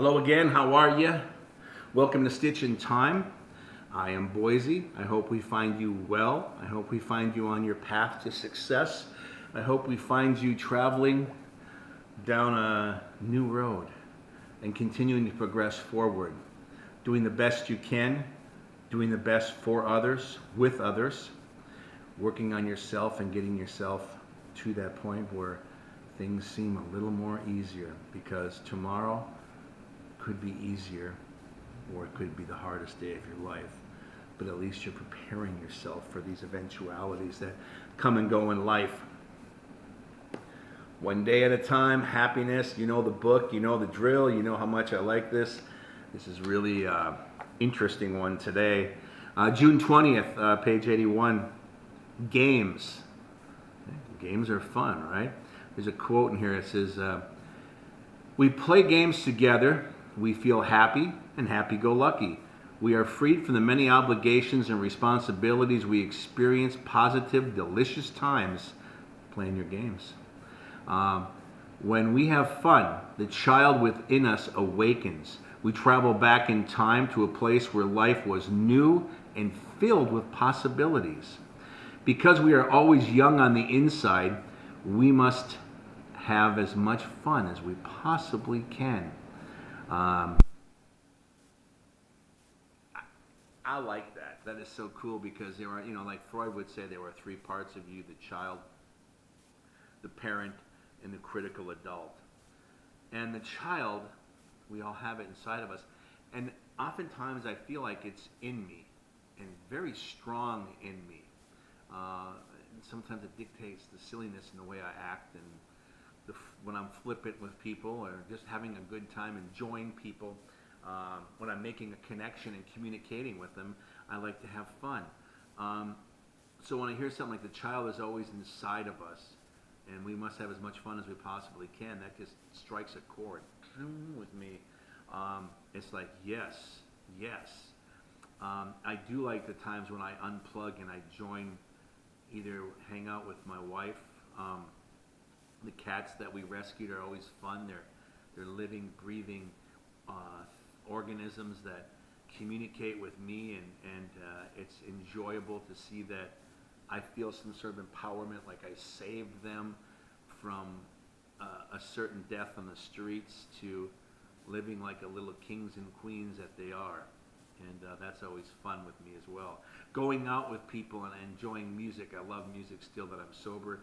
Hello again, how are you? Welcome to Stitch in Time. I am Boise. I hope we find you well. I hope we find you on your path to success. I hope we find you traveling down a new road and continuing to progress forward, doing the best you can, doing the best for others, with others, working on yourself and getting yourself to that point where things seem a little more easier, because tomorrow could be easier or it could be the hardest day of your life. But at least you're preparing yourself for these eventualities that come and go in life. One day at a time, happiness. You know the book, you know the drill, you know how much I like this. This is really interesting one today. June 20th, page 81. Games. Games are fun, right? There's a quote in here. It says, we play games together. We feel happy and happy-go-lucky. We are freed from the many obligations and responsibilities. We experience positive, delicious times playing your games. When we have fun, the child within us awakens. We travel back in time to a place where life was new and filled with possibilities. Because we are always young on the inside, we must have as much fun as we possibly can. I like that. That is so cool, because there are, like Freud would say, there are three parts of you: the child, the parent, and the critical adult. And the child, we all have it inside of us. And oftentimes I feel like it's in me and very strong in me. And sometimes it dictates the silliness in the way I act, and when I'm flippant with people or just having a good time, enjoying people. When I'm making a connection and communicating with them, I like to have fun. So when I hear something like the child is always inside of us, and we must have as much fun as we possibly can, that just strikes a chord with me. It's like, yes. I do like the times when I unplug and I join, either hang out with my wife. The cats that we rescued are always fun. They're living, breathing organisms that communicate with me, and it's enjoyable to see that I feel some sort of empowerment, like I saved them from a certain death on the streets to living like a little kings and queens that they are. And that's always fun with me as well. Going out with people and enjoying music. I love music still that I'm sober.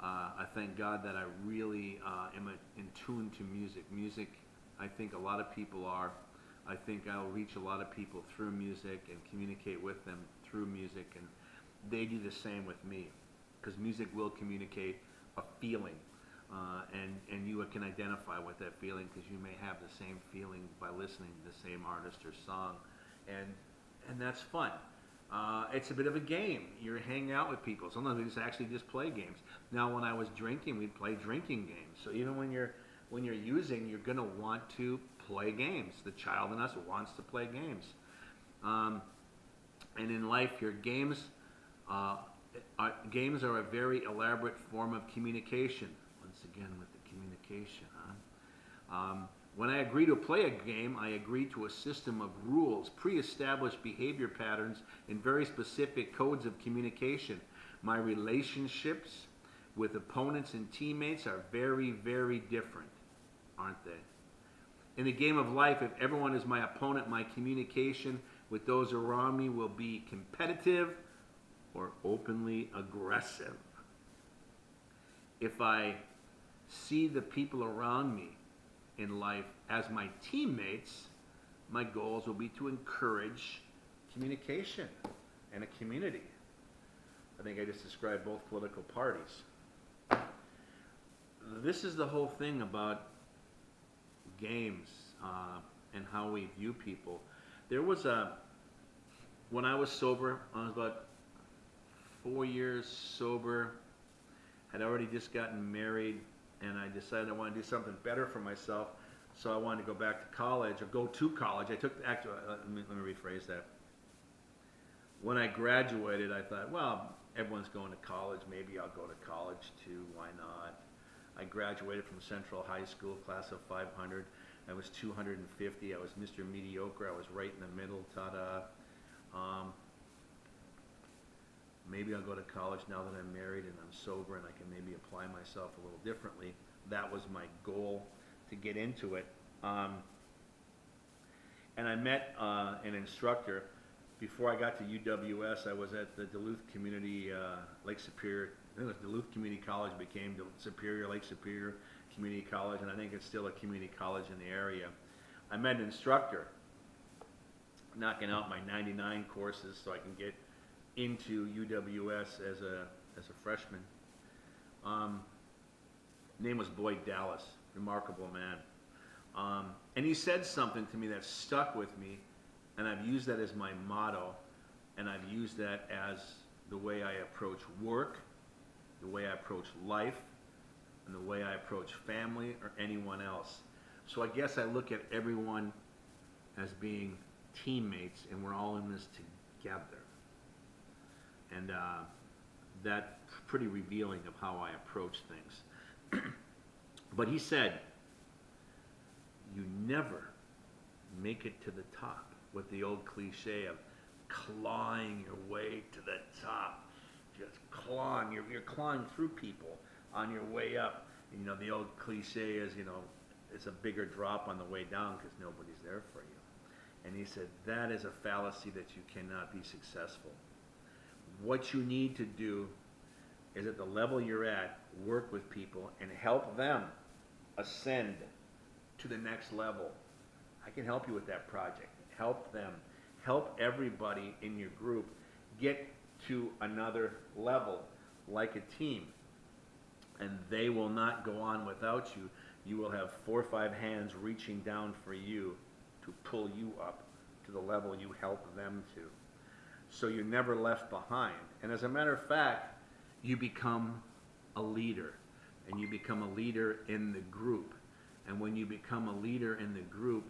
I thank God that I really am in tune to music. Music, I think a lot of people are. I think I'll reach a lot of people through music and communicate with them through music, and they do the same with me, because music will communicate a feeling, and you can identify with that feeling, because you may have the same feeling by listening to the same artist or song, and that's fun. It's a bit of a game. You're hanging out with people. Sometimes we just play games. Now, when I was drinking, we'd play drinking games. So even when you're using, you're going to want to play games. The child in us wants to play games. And in life, your games are a very elaborate form of communication. Once again, with the communication, when I agree to play a game, I agree to a system of rules, pre-established behavior patterns, and very specific codes of communication. My relationships with opponents and teammates are very, very different, aren't they? In the game of life, if everyone is my opponent, my communication with those around me will be competitive or openly aggressive. If I see the people around me in life as my teammates, my goals will be to encourage communication and a community. I think I just described both political parties. This is the whole thing about games and how we view people. There was when I was sober, I was about 4 years sober, had already just gotten married, and I decided I wanted to do something better for myself, so I wanted to go back to college, or go to college. Let me rephrase that. When I graduated, I thought, well, everyone's going to college, maybe I'll go to college too, why not? I graduated from Central High School, class of 500, I was 250. I was Mr. Mediocre. I was right in the middle. Ta-da. Maybe I'll go to college now that I'm married and I'm sober and I can maybe apply myself a little differently. That was my goal to get into it. And I met an instructor. Before I got to UWS, I was at the Duluth Community Lake Superior. I think it was Duluth Community College became Lake Superior Community College, and I think it's still a community college in the area. I met an instructor knocking out my 99 courses so I can get into UWS as a freshman. Name was Boyd Dallas, remarkable man. And he said something to me that stuck with me, and I've used that as my motto, and I've used that as the way I approach work, the way I approach life, and the way I approach family or anyone else. So I guess I look at everyone as being teammates, and we're all in this together. And that's pretty revealing of how I approach things. But he said, you never make it to the top, with the old cliche of clawing your way to the top. Just clawing, you're clawing through people on your way up. You know, the old cliche is, you know, it's a bigger drop on the way down because nobody's there for you. And he said, that is a fallacy that you cannot be successful. What you need to do is at the level you're at, work with people and help them ascend to the next level. I can help you with that project. Help them. Help everybody in your group get to another level like a team. And they will not go on without you. You will have 4 or 5 hands reaching down for you to pull you up to the level you help them to. So you're never left behind. And as a matter of fact, you become a leader. And you become a leader in the group. And when you become a leader in the group,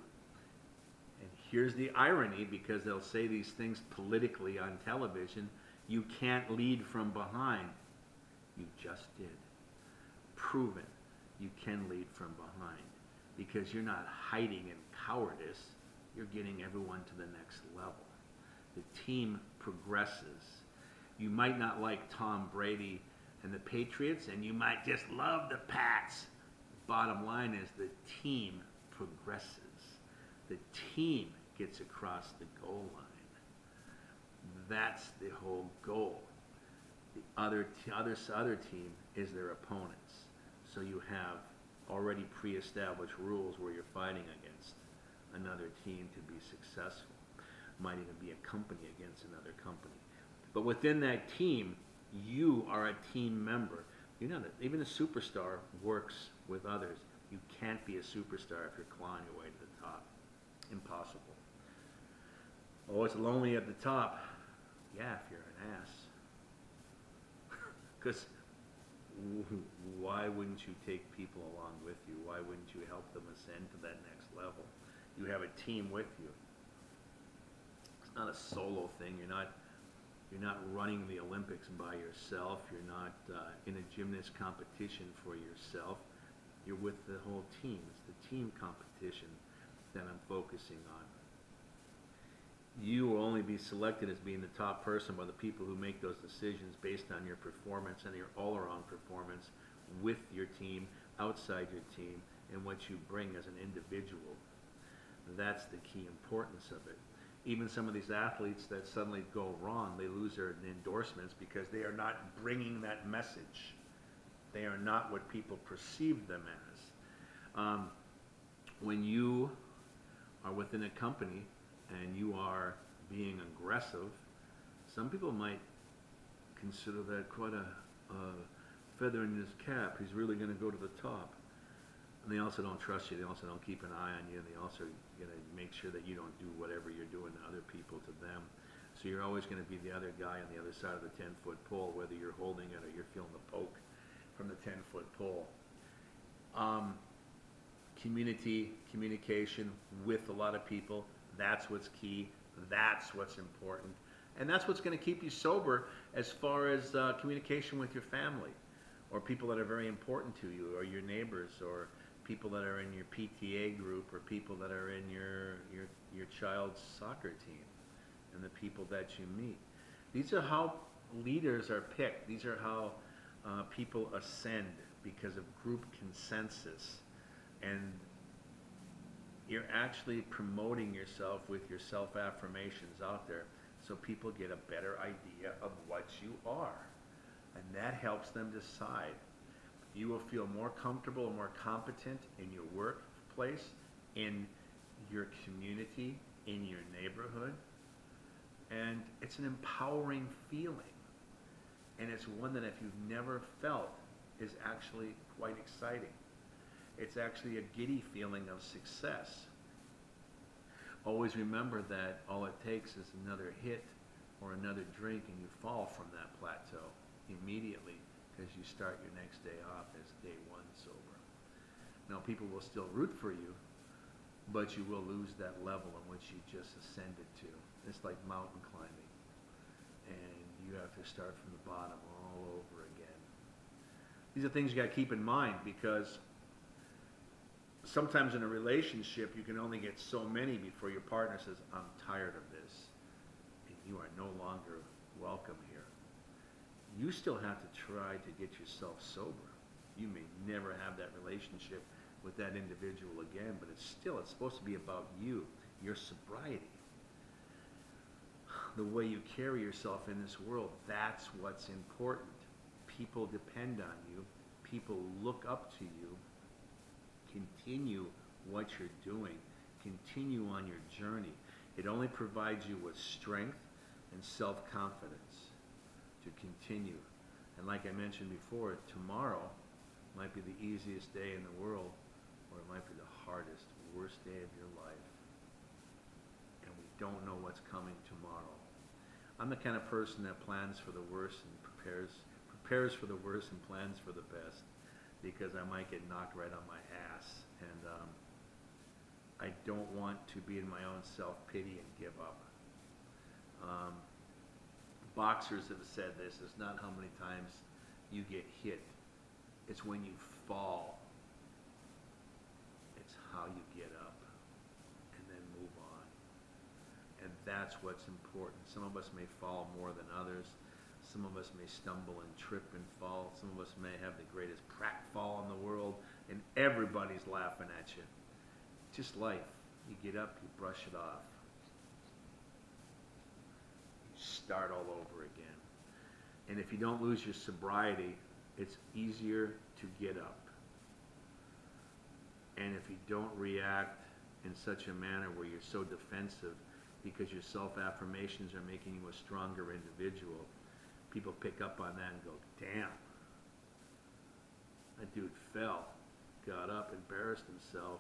and here's the irony, because they'll say these things politically on television, you can't lead from behind. You just did. Proven you can lead from behind, because you're not hiding in cowardice, you're getting everyone to the next level. The team progresses. You might not like Tom Brady and the Patriots, and you might just love the Pats. Bottom line is the team progresses. The team gets across the goal line. That's the whole goal. The other team is their opponents. So you have already pre-established rules where you're fighting against another team to be successful. Might even be a company against another company. But within that team, you are a team member. You're not even a superstar works with others. You can't be a superstar if you're clawing your way to the top. Impossible. Oh, it's lonely at the top. Yeah, if you're an ass. Because why wouldn't you take people along with you? Why wouldn't you help them ascend to that next level? You have a team with you. It's not a solo thing. You're not running the Olympics by yourself. You're not in a gymnast competition for yourself. You're with the whole team. It's the team competition that I'm focusing on. You will only be selected as being the top person by the people who make those decisions based on your performance and your all-around performance with your team, outside your team, and what you bring as an individual. That's the key importance of it. Even some of these athletes that suddenly go wrong, they lose their endorsements because they are not bringing that message. They are not what people perceive them as. When you are within a company and you are being aggressive, some people might consider that quite a feather in his cap. He's really going to go to the top. And they also don't trust you. They also don't keep an eye on you. They also going to make sure that you don't do whatever you're doing to other people to them. So you're always going to be the other guy on the other side of the 10-foot pole, whether you're holding it or you're feeling the poke from the 10-foot pole. Communication with a lot of people, that's what's key. That's what's important. And that's what's going to keep you sober as far as communication with your family or people that are very important to you or your neighbors or people that are in your PTA group, or people that are in your child's soccer team, and the people that you meet. These are how leaders are picked. These are how people ascend, because of group consensus. And you're actually promoting yourself with your self-affirmations out there, so people get a better idea of what you are. And that helps them decide. You will feel more comfortable and more competent in your workplace, in your community, in your neighborhood. And it's an empowering feeling. And it's one that, if you've never felt, is actually quite exciting. It's actually a giddy feeling of success. Always remember that all it takes is another hit or another drink, and you fall from that plateau immediately, because you start your next day off as day one sober. Now, people will still root for you, but you will lose that level in which you just ascended to. It's like mountain climbing, and you have to start from the bottom all over again. These are things you got to keep in mind, because sometimes in a relationship you can only get so many before your partner says, I'm tired of this, and you are no longer welcome here. You still have to try to get yourself sober. You may never have that relationship with that individual again, but it's supposed to be about you, your sobriety, the way you carry yourself in this world. That's what's important. People depend on you. People look up to you. Continue what you're doing. Continue on your journey. It only provides you with strength and self-confidence to continue. And like I mentioned before, tomorrow might be the easiest day in the world, or it might be the hardest, worst day of your life. And we don't know what's coming tomorrow. I'm the kind of person that plans for the worst and prepares for the worst and plans for the best, because I might get knocked right on my ass. And I don't want to be in my own self-pity and give up. Boxers have said this: it's not how many times you get hit, it's when you fall. It's how you get up and then move on. And that's what's important. Some of us may fall more than others. Some of us may stumble and trip and fall. Some of us may have the greatest pratfall in the world, and everybody's laughing at you. Just life. You get up, you brush it off. You start all over again. And if you don't lose your sobriety, it's easier to get up. And if you don't react in such a manner where you're so defensive because your self-affirmations are making you a stronger individual, people pick up on that and go, damn, that dude fell, got up, embarrassed himself,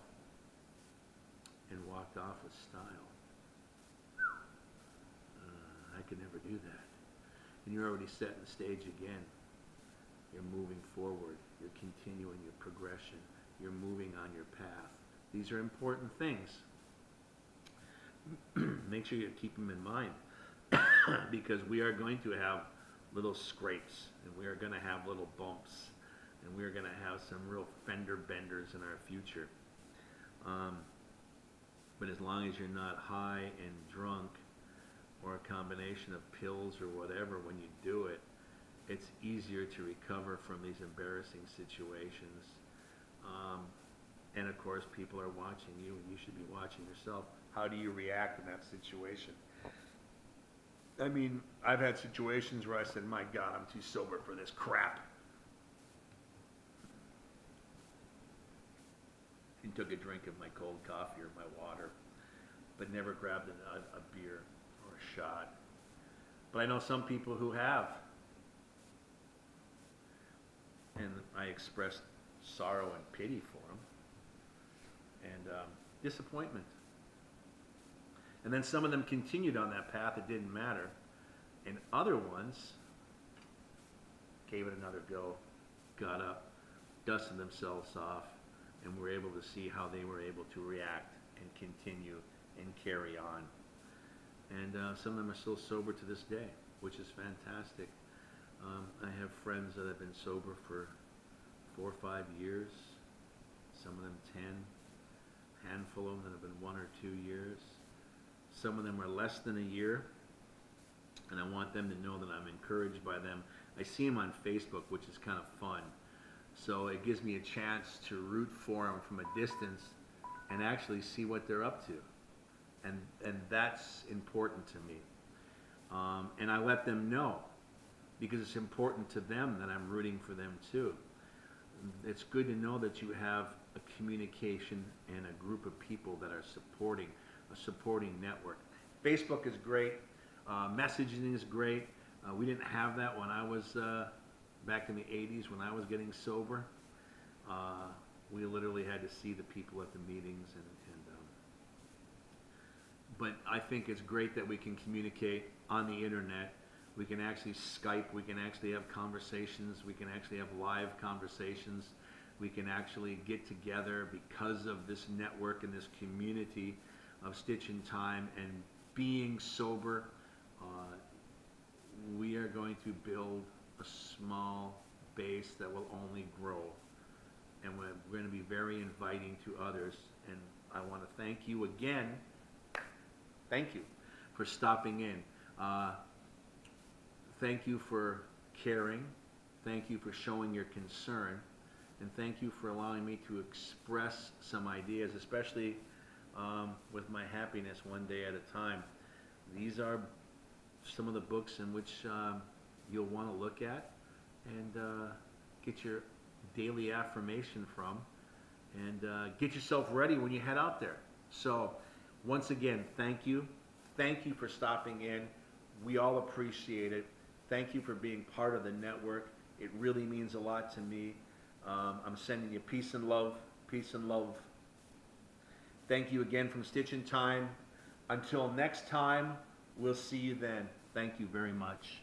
and walked off with style. I could never do that. And you're already setting the stage again. You're moving forward. You're continuing your progression. You're moving on your path. These are important things. Make sure you keep them in mind, because we are going to have little scrapes, and we are going to have little bumps, and we are going to have some real fender benders in our future. But as long as you're not high and drunk, or a combination of pills or whatever, when you do it, it's easier to recover from these embarrassing situations. And of course, people are watching you, and you should be watching yourself. How do you react in that situation? I mean, I've had situations where I said, my God, I'm too sober for this crap. And took a drink of my cold coffee or my water, but never grabbed a beer or a shot. But I know some people who have. And I expressed sorrow and pity for them, and disappointment. And then some of them continued on that path, it didn't matter. And other ones gave it another go, got up, dusted themselves off, and were able to see how they were able to react and continue and carry on. And some of them are still sober to this day, which is fantastic. I have friends that have been sober for 4 or 5 years, some of them handful of them that have been 1 or 2 years. Some of them are less than a year, and I want them to know that I'm encouraged by them. I see them on Facebook, which is kind of fun. So it gives me a chance to root for them from a distance and actually see what they're up to. And that's important to me. And I let them know, because it's important to them that I'm rooting for them too. It's good to know that you have a communication and a group of people that are supporting, a supporting network. Facebook is great. Messaging is great. We didn't have that when I was back in the 80s when I was getting sober. We literally had to see the people at the meetings, but I think it's great that we can communicate on the internet. We can actually Skype, we can actually have conversations, we can actually have live conversations, we can actually get together because of this network and this community of Stitch in Time and being sober. We are going to build a small base that will only grow, and we're going to be very inviting to others. And I want to thank you again. Thank you for stopping in. Thank you for caring. Thank you for showing your concern. And thank you for allowing me to express some ideas, especially with my happiness one day at a time. These are some of the books in which you'll want to look at and get your daily affirmation from, and get yourself ready when you head out there. So once again, thank you. Thank you for stopping in. We all appreciate it. Thank you for being part of the network. It really means a lot to me. I'm sending you peace and love. Peace and love. Thank you again from Stitch in Time. Until next time, we'll see you then. Thank you very much.